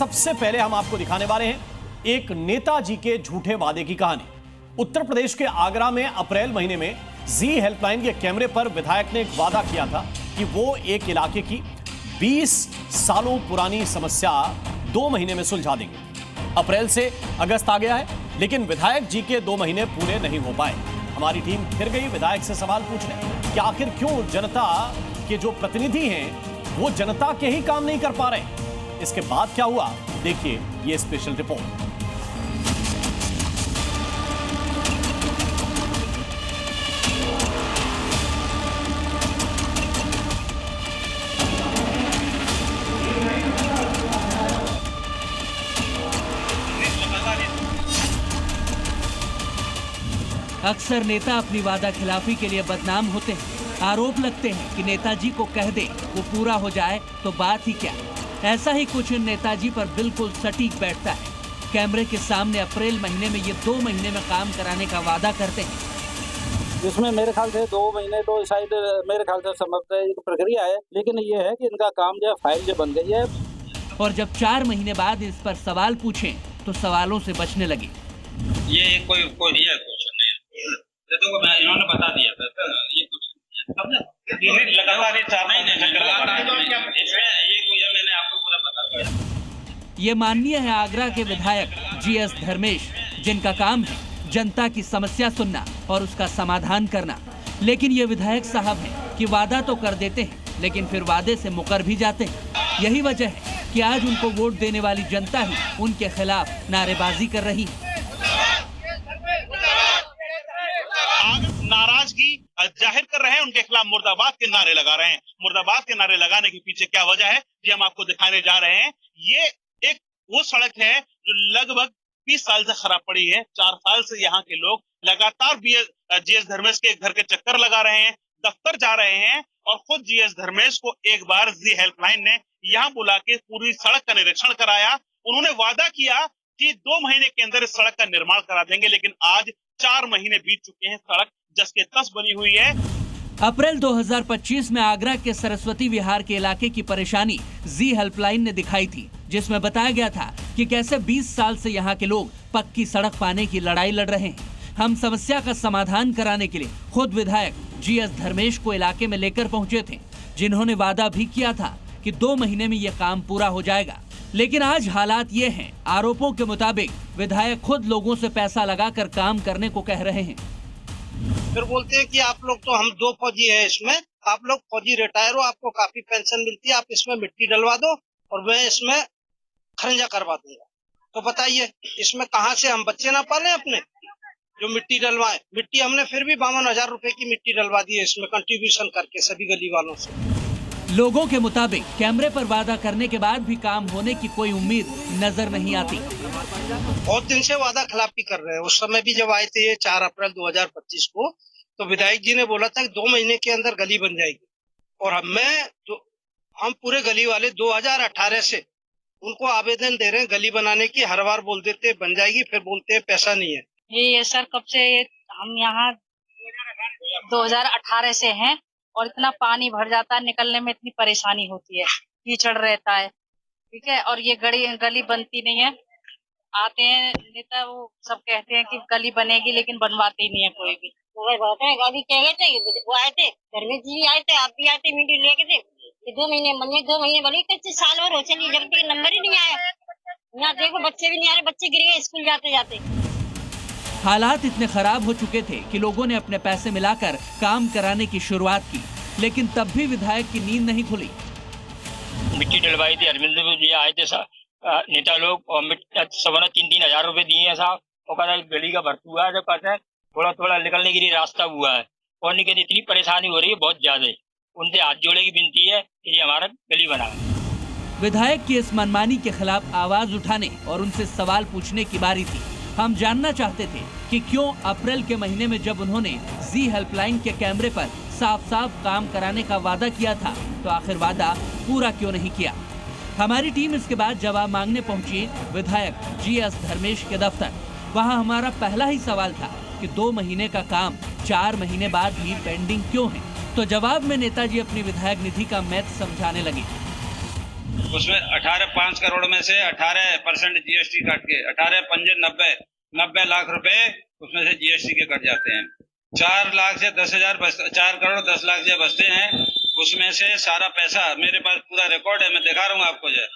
सबसे पहले हम आपको दिखाने वाले हैं एक नेताजी के झूठे वादे की कहानी। उत्तर प्रदेश के आगरा में अप्रैल महीने में जी हेल्पलाइन के कैमरे पर विधायक ने एक वादा किया था कि वो एक इलाके की 20 सालों पुरानी समस्या 2 महीने में सुलझा देंगे। अप्रैल से अगस्त आ गया है, लेकिन विधायक जी के 2 महीने पूरे नहीं हो पाए। हमारी टीम फिर गई विधायक से सवाल पूछने कि आखिर क्यों जनता के जो प्रतिनिधि हैं वो जनता के ही काम नहीं कर पा रहे। इसके बाद क्या हुआ, देखिए ये स्पेशल रिपोर्ट। अक्सर नेता अपनी वादा खिलाफी के लिए बदनाम होते हैं। आरोप लगते हैं कि नेताजी को कह दे वो पूरा हो जाए तो बात ही क्या। ऐसा ही कुछ नेताजी पर बिल्कुल सटीक बैठता है। कैमरे के सामने अप्रैल महीने में ये 2 महीने में काम कराने का वादा करते हैं। इसमें मेरे ख्याल से 2 महीने तो शायद मेरे ख्याल से समझते एक प्रक्रिया है, लेकिन ये है कि इनका काम जो है फाइल जो बन गई है। और जब 4 महीने बाद इस पर सवाल पूछें तो सवालों से बचने लगे। ये कोई क्वेश्चन नहीं है, तो इन्होंने बता दिया था ये कुछ लगातार मैंने आपको पूरा बता दिया। ये माननीय है आगरा के विधायक GS धर्मेश, जिनका काम है जनता की समस्या सुनना और उसका समाधान करना। लेकिन ये विधायक साहब हैं कि वादा तो कर देते हैं, लेकिन फिर वादे से मुकर भी जाते हैं। यही वजह है कि आज उनको वोट देने वाली जनता ही उनके खिलाफ नारेबाजी कर रही है। नाराजगी जाहिर कर रहे हैं, उनके खिलाफ मुर्दाबाद के नारे लगा रहे हैं। मुर्दाबाद के नारे लगाने के पीछे क्या वजह है, ये हम आपको दिखाने जा रहे हैं। ये एक वो सड़क है जो लगभग 20 साल से खराब पड़ी है। 4 साल से यहाँ के लोग लगातार GS धर्मेश के घर के चक्कर लगा रहे हैं, दफ्तर जा रहे हैं, और खुद GS धर्मेश को एक बार जी हेल्पलाइन ने यहाँ बुला के पूरी सड़क का निरीक्षण कराया। उन्होंने वादा किया कि 2 महीने के अंदर इस सड़क का निर्माण करा देंगे, लेकिन आज 4 महीने बीत चुके हैं, सड़क जस के तस बनी हुई है। अप्रैल 2025 में आगरा के सरस्वती विहार के इलाके की परेशानी जी हेल्पलाइन ने दिखाई थी, जिसमें बताया गया था कि कैसे 20 साल से यहाँ के लोग पक्की सड़क पाने की लड़ाई लड़ रहे हैं। हम समस्या का समाधान कराने के लिए खुद विधायक GS धर्मेश को इलाके में लेकर पहुंचे थे, जिन्होंने वादा भी किया था कि 2 महीने में यह काम पूरा हो जाएगा। लेकिन आज हालात ये हैं, आरोपों के मुताबिक विधायक खुद लोगों से पैसा लगाकर काम करने को कह रहे हैं। फिर बोलते हैं कि आप लोग तो हम 2 फौजी है, इसमें आप लोग फौजी रिटायर हो, आपको काफी पेंशन मिलती है, आप इसमें मिट्टी डलवा दो और मैं इसमें खरंजा करवा दूंगा। तो बताइए इसमें कहाँ से हम बच्चे ना पाले अपने जो मिट्टी डलवाए। मिट्टी हमने फिर भी 52,000 रुपए की मिट्टी डलवा दी है इसमें कंट्रीब्यूशन करके सभी गली वालों से। लोगों के मुताबिक कैमरे पर वादा करने के बाद भी काम होने की कोई उम्मीद नजर नहीं आती। बहुत दिन से वादा खिलाफी कर रहे हैं। उस समय भी जब आए थे ये 4 अप्रैल 2025 को, तो विधायक जी ने बोला था कि 2 महीने के अंदर गली बन जाएगी, और हम पूरे गली वाले 2018 से उनको आवेदन दे रहे हैं गली बनाने की। हर बार बोल देते हैं बन जाएगी, फिर बोलते हैं पैसा नहीं है। ये सर कब से हम यहाँ 2018 से हैं, और इतना पानी भर जाता है, निकलने में इतनी परेशानी होती है, कीचड़ रहता है, ठीक है। और ये गली बनती नहीं है। आते हैं नेता, वो सब कहते हैं कि गली बनेगी, लेकिन बनवाते ही नहीं है कोई भी। गाड़ी कह गए थे, वो आए थे, धर्मेश जी भी आए थे, आप भी आए थे, मीटिंग लेके थे कि 2 महीने बने, 2 महीने बने, कितने साल और हो चली, जब तक नंबर ही नहीं आया। यहाँ देखो बच्चे भी नहीं आ रहे, बच्चे गिर गए स्कूल जाते जाते। हालात इतने खराब हो चुके थे कि लोगों ने अपने पैसे मिलाकर काम कराने की शुरुआत की, लेकिन तब भी विधायक की नींद नहीं खुली। मिट्टी डलवाई थी, अरविंद जी आए थे नेता लोग, और 3-3 हजार रुपए दिए हैं साहब। और कहता है गली का भर्ती हुआ है, जब कहते हैं थोड़ा थोड़ा निकलने के लिए रास्ता हुआ है, और नहीं कहते इतनी परेशानी हो रही है बहुत ज्यादा। उनसे हाथ जोड़े की विनती है कि ये हमारा गली बनाए। विधायक की इस मनमानी के खिलाफ आवाज उठाने और उनसे सवाल पूछने की बारी थी। हम जानना चाहते थे कि क्यों अप्रैल के महीने में जब उन्होंने जी हेल्पलाइन के कैमरे पर साफ साफ काम कराने का वादा किया था, तो आखिर वादा पूरा क्यों नहीं किया। हमारी टीम इसके बाद जवाब मांगने पहुंची विधायक GS धर्मेश के दफ्तर। वहां हमारा पहला ही सवाल था कि 2 महीने का काम 4 महीने बाद भी पेंडिंग क्यों है। तो जवाब में नेताजी अपनी विधायक निधि का मैथ समझाने लगे। उसमें 18 करोड़ में से 18% GST काट के 90 लाख रुपए उसमें से GST के कट जाते हैं। 4 लाख से 10,000 4 करोड़ 10 लाख से बचते हैं। उसमें से सारा पैसा मेरे पास पूरा रिकॉर्ड है, मैं दिखा रहा हूँ आपको जो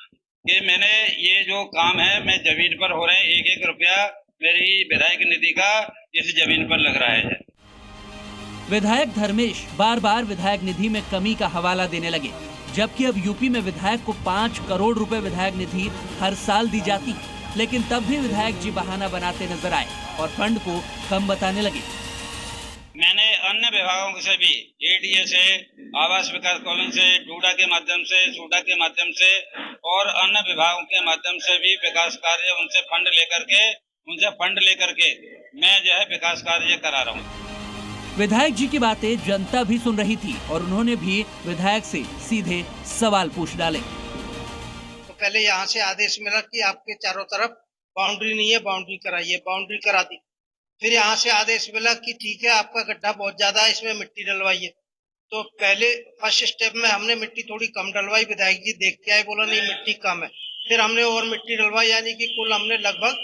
कि मैंने ये जो काम है मैं जमीन पर हो रहे हैं, 1-1 रुपया मेरी विधायक निधि का इस जमीन पर लग रहा है। विधायक धर्मेश बार बार विधायक निधि में कमी का हवाला देने लगे, जबकि अब यूपी में विधायक को 5 करोड़ रुपए विधायक निधि हर साल दी जाती है, लेकिन तब भी विधायक जी बहाना बनाते नजर आए और फंड को कम बताने लगे। मैंने अन्य विभागों से भी ADA से, आवास विकास कॉलोनी से, डूडा के माध्यम से, सूडा के माध्यम से और अन्य विभागों के माध्यम से भी विकास कार्य उनसे फंड लेकर के मैं जो है विकास कार्य करा रहा हूँ। विधायक जी की बातें जनता भी सुन रही थी और उन्होंने भी विधायक से सीधे सवाल पूछ डाले। तो पहले यहाँ से आदेश मिला कि आपके चारों तरफ बाउंड्री नहीं है, बाउंड्री कराइए, बाउंड्री करा दी। फिर यहाँ से आदेश मिला कि ठीक है आपका गड्ढा बहुत ज्यादा है, इसमें मिट्टी डलवाइए। तो पहले फर्स्ट स्टेप में हमने मिट्टी थोड़ी कम डलवाई, विधायक जी देख के आए, बोला नहीं मिट्टी कम है। फिर हमने और मिट्टी डलवाई, यानी कि कुल हमने लगभग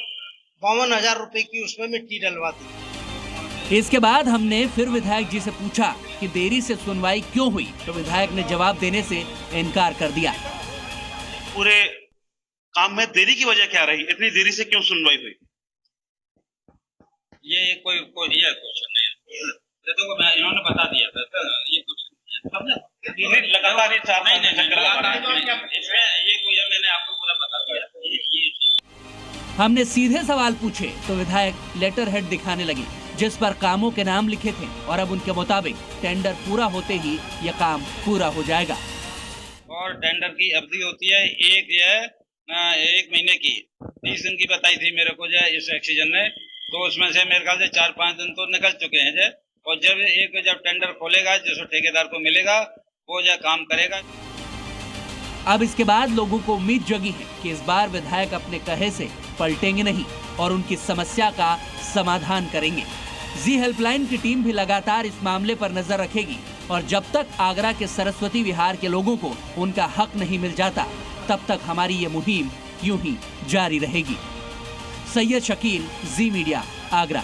52,000 रुपए की उसमें मिट्टी डलवा दी। इसके बाद हमने फिर विधायक जी से पूछा कि देरी से सुनवाई क्यों हुई, तो विधायक ने जवाब देने से इनकार कर दिया। पूरे काम में देरी की वजह क्या रही, इतनी देरी से क्यों सुनवाई हुई? ये कोई क्वेश्चन नहीं है, तो मैं इन्होंने बता दिया था, ये कुछ लगातार इसमें ये कोई है, मैंने आपको पूरा बता दिया। हमने सीधे सवाल पूछे तो विधायक लेटर हेड दिखाने लगे, जिस पर कामों के नाम लिखे थे और अब उनके मुताबिक टेंडर पूरा होते ही यह काम पूरा हो जाएगा। और टेंडर की अवधि होती है 1 महीने की, 30 दिन की बताई थी मेरे को जो इस एक्सीजन ने, तो उसमें से मेरे ख्याल से 4-5 दिन तो निकल चुके हैं। और जब टेंडर खोलेगा, जिस ठेकेदार को मिलेगा वो जो काम करेगा। अब इसके बाद लोगों को उम्मीद जगी है कि इस बार विधायक अपने कहे से पलटेंगे नहीं और उनकी समस्या का समाधान करेंगे। जी हेल्पलाइन की टीम भी लगातार इस मामले पर नजर रखेगी और जब तक आगरा के सरस्वती विहार के लोगों को उनका हक नहीं मिल जाता, तब तक हमारी ये मुहिम यूं ही जारी रहेगी। सैयद शकील, जी मीडिया, आगरा।